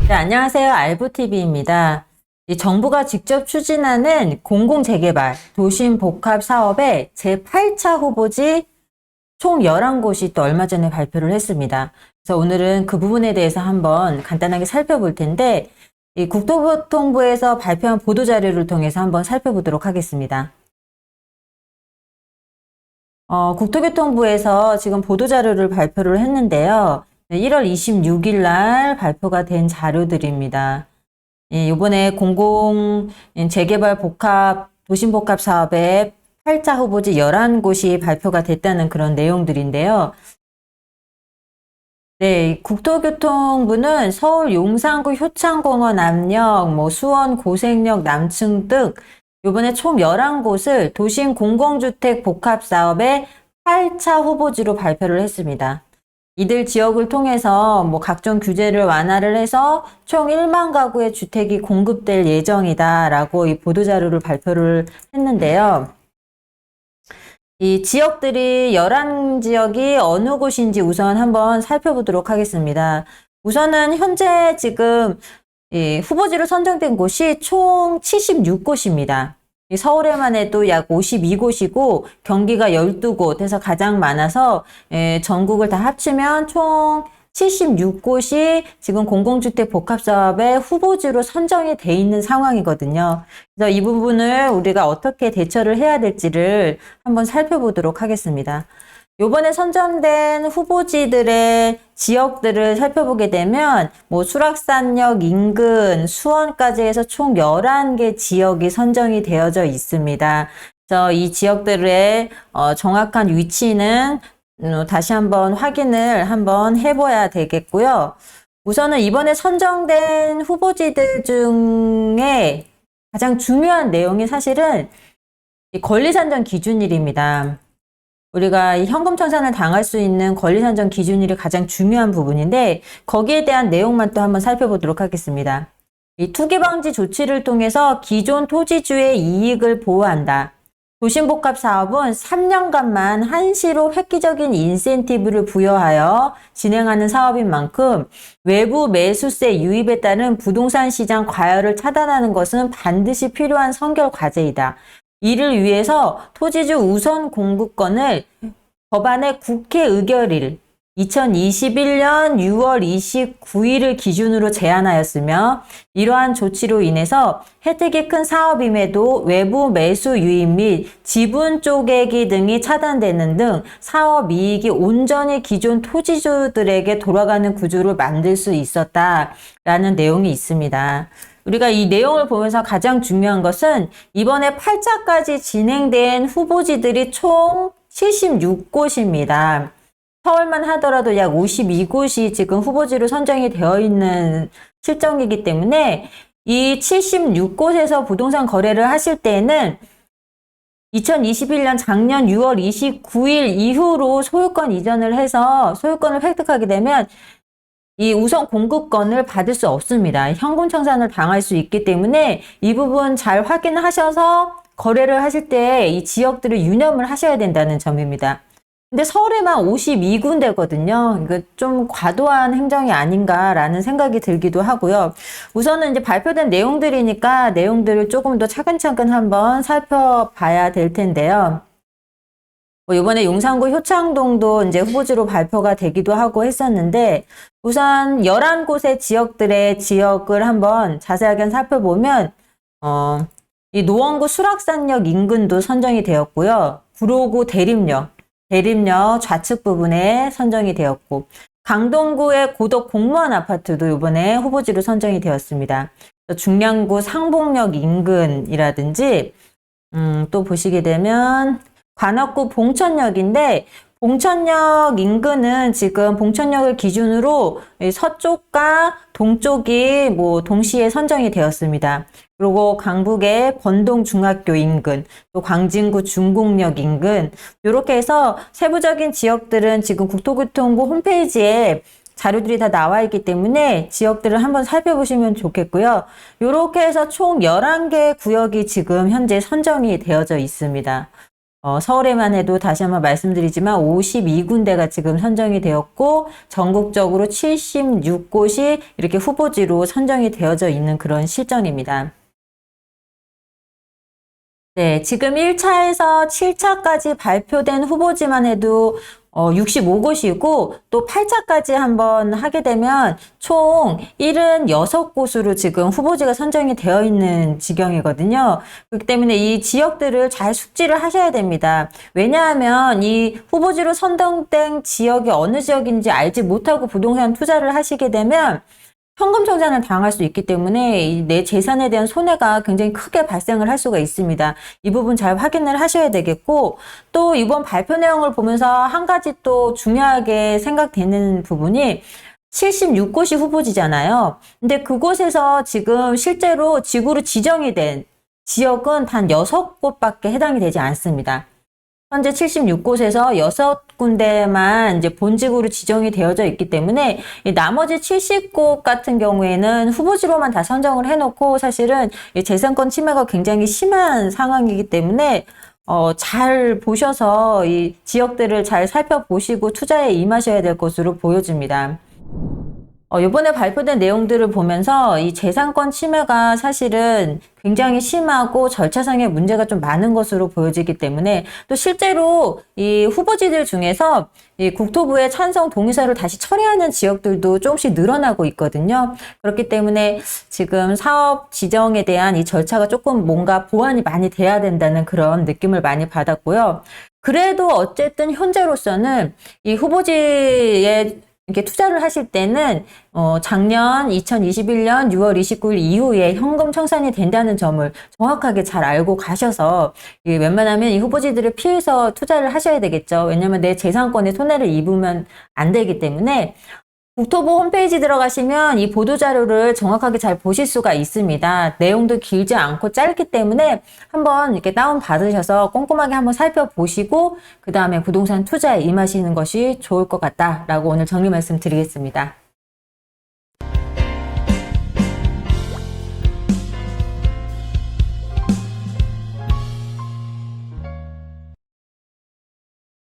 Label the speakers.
Speaker 1: 네, 안녕하세요. 알부TV입니다. 정부가 직접 추진하는 공공재개발, 도심복합사업의 제8차 후보지 총 11곳이 또 얼마 전에 발표를 했습니다. 그래서 오늘은 그 부분에 대해서 한번 간단하게 살펴볼 텐데, 이 국토교통부에서 발표한 보도자료를 통해서 한번 살펴보도록 하겠습니다. 국토교통부에서 지금 보도자료를 발표를 했는데요. 1월 26일 날 발표가 된 자료들입니다. 이번에 공공재개발 도심복합 사업의 8차 후보지 11곳이 발표가 됐다는 그런 내용들인데요. 네, 국토교통부는 서울 용산구 효창공원 앞역, 수원 고색역 남층 등 이번에 총 11곳을 도심 공공주택 복합사업의 8차 후보지로 발표를 했습니다. 이들 지역을 통해서 각종 규제를 완화를 해서 총 1만 가구의 주택이 공급될 예정이다라고 이 보도자료를 발표를 했는데요. 이 지역들이 11지역이 어느 곳인지 우선 한번 살펴보도록 하겠습니다. 우선은 현재 지금 후보지로 선정된 곳이 총 76곳입니다. 서울에만 해도 약 52곳이고 경기가 12곳 해서 가장 많아서 전국을 다 합치면 총 76곳이 지금 공공주택 복합사업의 후보지로 선정이 돼 있는 상황이거든요. 그래서 이 부분을 우리가 어떻게 대처를 해야 될지를 한번 살펴보도록 하겠습니다. 요번에 선정된 후보지들의 지역들을 살펴보게 되면 수락산역 인근 수원까지 해서 총 11개 지역이 선정이 되어져 있습니다. 그래서 이 지역들의 정확한 위치는 다시 한번 확인을 한번 해봐야 되겠고요. 우선은 이번에 선정된 후보지들 중에 가장 중요한 내용이 사실은 권리산정 기준일입니다. 우리가 이 현금 청산을 당할 수 있는 권리산정 기준일이 가장 중요한 부분인데 거기에 대한 내용만 또 한번 살펴보도록 하겠습니다. 이 투기 방지 조치를 통해서 기존 토지주의 이익을 보호한다. 도심복합 사업은 3년간만 한시로 획기적인 인센티브를 부여하여 진행하는 사업인 만큼 외부 매수세 유입에 따른 부동산 시장 과열을 차단하는 것은 반드시 필요한 선결 과제이다. 이를 위해서 토지주 우선 공급권을 법안의 국회 의결일 2021년 6월 29일을 기준으로 제한하였으며 이러한 조치로 인해서 혜택이 큰 사업임에도 외부 매수 유입 및 지분 쪼개기 등이 차단되는 등 사업 이익이 온전히 기존 토지주들에게 돌아가는 구조를 만들 수 있었다라는 내용이 있습니다. 우리가 이 내용을 보면서 가장 중요한 것은 이번에 8차까지 진행된 후보지들이 총 76곳입니다. 서울만 하더라도 약 52곳이 지금 후보지로 선정이 되어 있는 실정이기 때문에 이 76곳에서 부동산 거래를 하실 때에는 2021년 작년 6월 29일 이후로 소유권 이전을 해서 소유권을 획득하게 되면 이 우선 공급권을 받을 수 없습니다. 현금 청산을 당할 수 있기 때문에 이 부분 잘 확인하셔서 거래를 하실 때 이 지역들을 유념을 하셔야 된다는 점입니다. 근데 서울에만 52군데거든요. 이거 좀 과도한 행정이 아닌가라는 생각이 들기도 하고요. 우선은 이제 발표된 내용들이니까 내용들을 조금 더 차근차근 한번 살펴봐야 될 텐데요. 이번에 용산구 효창동도 이제 후보지로 발표가 되기도 하고 했었는데 우선 11곳의 지역을 한번 자세하게 살펴보면 이 노원구 수락산역 인근도 선정이 되었고요. 구로구 대림역 좌측 부분에 선정이 되었고 강동구의 고덕 공무원 아파트도 이번에 후보지로 선정이 되었습니다. 중량구 상봉역 인근이라든지 또 보시게 되면 관악구 봉천역인데 봉천역 인근은 지금 봉천역을 기준으로 서쪽과 동쪽이 동시에 선정이 되었습니다. 그리고 강북의 번동중학교 인근, 또 광진구 중곡역 인근 이렇게 해서 세부적인 지역들은 지금 국토교통부 홈페이지에 자료들이 다 나와 있기 때문에 지역들을 한번 살펴보시면 좋겠고요. 이렇게 해서 총 11개 구역이 지금 현재 선정이 되어져 있습니다. 서울에만 해도 다시 한번 말씀드리지만 52군데가 지금 선정이 되었고 전국적으로 76곳이 이렇게 후보지로 선정이 되어져 있는 그런 실정입니다. 네, 지금 1차에서 7차까지 발표된 후보지만 해도 65곳이고 또 8차까지 한번 하게 되면 총 76곳으로 지금 후보지가 선정이 되어 있는 지경이거든요. 그렇기 때문에 이 지역들을 잘 숙지를 하셔야 됩니다. 왜냐하면 이 후보지로 선정된 지역이 어느 지역인지 알지 못하고 부동산 투자를 하시게 되면 현금 청산을 당할 수 있기 때문에 내 재산에 대한 손해가 굉장히 크게 발생을 할 수가 있습니다. 이 부분 잘 확인을 하셔야 되겠고, 또 이번 발표 내용을 보면서 한 가지 또 중요하게 생각되는 부분이 76곳이 후보지잖아요. 근데 그곳에서 지금 실제로 지구로 지정이 된 지역은 단 6곳밖에 해당이 되지 않습니다. 현재 76곳에서 6군데만 이제 본직으로 지정이 되어져 있기 때문에 나머지 70곳 같은 경우에는 후보지로만 다 선정을 해놓고 사실은 재산권 침해가 굉장히 심한 상황이기 때문에 잘 보셔서 이 지역들을 잘 살펴보시고 투자에 임하셔야 될 것으로 보여집니다. 이번에 발표된 내용들을 보면서 이 재산권 침해가 사실은 굉장히 심하고 절차상의 문제가 좀 많은 것으로 보여지기 때문에 또 실제로 이 후보지들 중에서 이 국토부의 찬성 동의서를 다시 처리하는 지역들도 조금씩 늘어나고 있거든요. 그렇기 때문에 지금 사업 지정에 대한 이 절차가 조금 뭔가 보완이 많이 돼야 된다는 그런 느낌을 많이 받았고요. 그래도 어쨌든 현재로서는 이 후보지에 이렇게 투자를 하실 때는 작년 2021년 6월 29일 이후에 현금 청산이 된다는 점을 정확하게 잘 알고 가셔서 웬만하면 이 후보지들을 피해서 투자를 하셔야 되겠죠. 왜냐하면 내 재산권에 손해를 입으면 안 되기 때문에 국토부 홈페이지 들어가시면 이 보도자료를 정확하게 잘 보실 수가 있습니다. 내용도 길지 않고 짧기 때문에 한번 이렇게 다운받으셔서 꼼꼼하게 한번 살펴보시고 그 다음에 부동산 투자에 임하시는 것이 좋을 것 같다라고 오늘 정리 말씀 드리겠습니다.